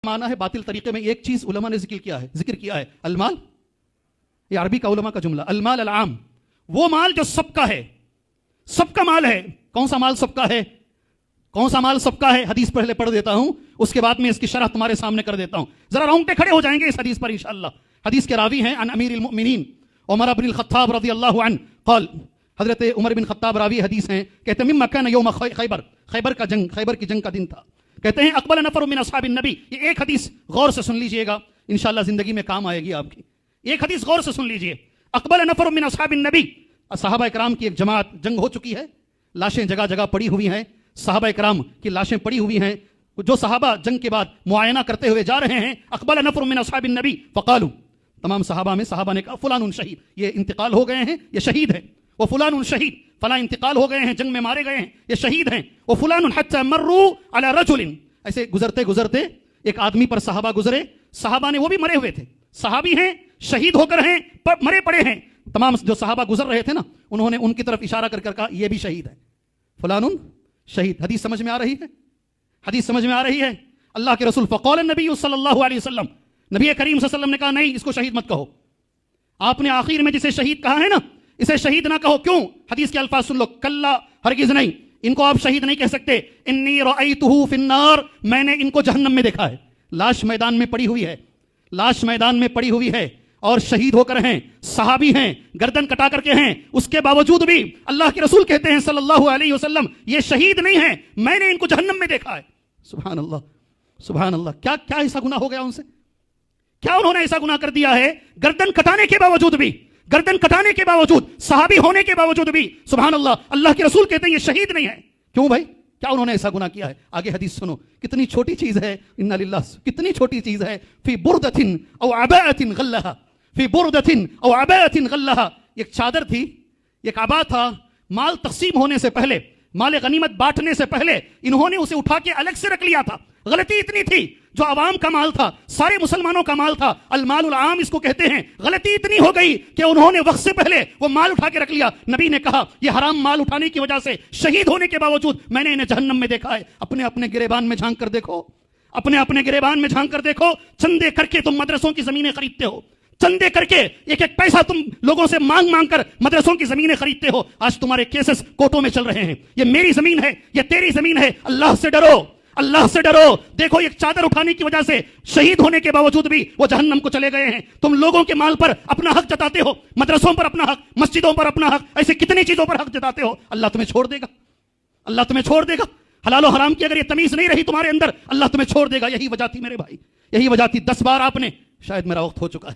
माना है बातिल तरीके में एक चीज उलमा ने जिक्र किया है अलमाल। ये अरबी का उलमा का जुमला, अलमाल अलाम, वो माल जो सबका है, सबका माल है। कौन सा माल सबका है? कौन सा माल सबका है? हदीस पहले पढ़ देता हूं, उसके बाद में इसकी शरह तुम्हारे सामने कर देता हूं, जरा रोंगटे खड़े हो जाएंगे इस हदीस पर इंशाअल्लाह। हदीस के रावी हैं अन अमीरुल मुमिनीन उमर बिन खत्ताब रज़ियल्लाहु अन्हु क़ाल, हजरत उमर बिन खत्ताब रावी हदीस हैं, कहते हैं मिम्मा कान यौम खैबर, खैबर की जंग का दिन था। कहते हैं अक़बल नफ़र मिन अस्हाबिन नबी। ये एक हदीस गौर से सुन लीजिएगा, इंशाअल्लाह जिंदगी में काम आएगी आपकी। एक हदीस गौर से सुन लीजिए। अक़बल नफ़र मिन अस्हाबिन नबी, सहाबा इकराम की एक जमात, जंग हो चुकी है, लाशें जगह जगह पड़ी हुई हैं, सहाबा इकराम की लाशें पड़ी हुई हैं। जो सहाबा जंग के बाद मुआयना करते हुए जा रहे हैं, अक़बल नफ़र मिन अस्हाबिन नबी फ़क़ालू, तमाम सहाबा ने कहा फलानुन शहीद, ये इंतकाल हो गए हैं, ये शहीद है। वो फलानुन शहीद, फला इंतकाल हो गए हैं, जंग में मारे गए हैं, ये शहीद हैं। वो फलानुन हत्ता मर्रू अला रजुलिन, ऐसे गुजरते गुजरते एक आदमी पर सहाबा गुजरे, सहाबा ने, वो भी मरे हुए थे, सहाबी हैं, शहीद होकर हैं, मरे पड़े हैं। तमाम जो सहाबा गुजर रहे थे ना, उन्होंने उनकी तरफ इशारा कर कहा ये भी शहीद है, फलानुन शहीद। हदीस समझ में आ रही है? हदीस समझ में आ रही है? अल्लाह के रसूल फ़क़ाल नबी सल्लल्लाहु अलैहि वसल्लम, नबी करीम सल्लल्लाहु अलैहि वसल्लम ने कहा नहीं, इसको शहीद मत कहो। आपने आखिर में जिसे शहीद कहा है ना, इसे शहीद ना कहो। क्यों? हदीस के अल्फाज सुन लो, कल्ला, हरगिज नहीं, इनको आप शहीद नहीं कह सकते। इन्नी रअयतुहु फिन्नार, मैंने इनको जहन्नम में देखा है। लाश मैदान में पड़ी हुई है, लाश मैदान में पड़ी हुई है और शहीद होकर हैं, सहाबी हैं, गर्दन कटा करके हैं, उसके बावजूद भी अल्लाह के रसूल कहते हैं सल्लल्लाहु अलैहि वसल्लम ये शहीद नहीं है, मैंने इनको जहन्नम में देखा है। सुभान अल्लाह, सुभान अल्लाह। क्या क्या ऐसा गुनाह हो गया उनसे? क्या उन्होंने ऐसा गुनाह कर दिया है? गर्दन कटाने के बावजूद भी, गर्दन कटाने के बावजूद, सहाबी होने के बावजूद भी, सुभान अल्लाह, अल्लाह के रसूल कहते हैं ये शहीद नहीं है। क्यों भाई? क्या उन्होंने ऐसा गुनाह किया है? आगे हदीस सुनो, कितनी छोटी चीज है, इन्ना लिल्लाह, कितनी छोटी चीज है। फी बुरदतिन औ अबाअतिन गल्लहा, फी बुरदतिन औ अबाअतिन गल्लहा, एक चादर थी, एक आबा था, माल तकसीम होने से पहले, माल गनीमत बांटने से पहले इन्होंने उसे उठा के अलग से रख लिया था। गलती इतनी थी, जो आवाम का माल था, सारे मुसलमानों का माल था, अलमालुल आम इसको कहते हैं, गलती इतनी हो गई कि उन्होंने वक्त से पहले वो माल उठा के रख लिया। नबी ने कहा ये हराम माल उठाने की वजह से शहीद होने के बावजूद मैंने इन्हें जहन्नम में देखा है। अपने अपने गिरेबान में झांक कर देखो, अपने अपने गिरेबान में झांक कर देखो। चंदे करके तुम मदरसों की जमीनें खरीदते हो, चंदे करके एक एक पैसा तुम लोगों से मांग मांग कर मदरसों की जमीनें खरीदते हो। आज तुम्हारे केसेस कोर्टों में चल रहे हैं। ये मेरी जमीन है, ये तेरी जमीन है। अल्लाह से डरो, अल्लाह से डरो। देखो एक चादर उठाने की वजह से शहीद होने के बावजूद भी वो जहन्नम को चले गए हैं। तुम लोगों के माल पर अपना हक जताते हो, मदरसों पर अपना हक, मस्जिदों पर अपना हक, ऐसे कितनी चीजों पर हक जताते हो। अल्लाह तुम्हें छोड़ देगा, अल्लाह तुम्हें छोड़ देगा। हलाल और हराम की अगर ये तमीज नहीं रही तुम्हारे अंदर, अल्लाह तुम्हें छोड़ देगा। यही वजह थी मेरे भाई, यही वजह थी। 10 बार आपने, शायद मेरा वक्त हो चुका है।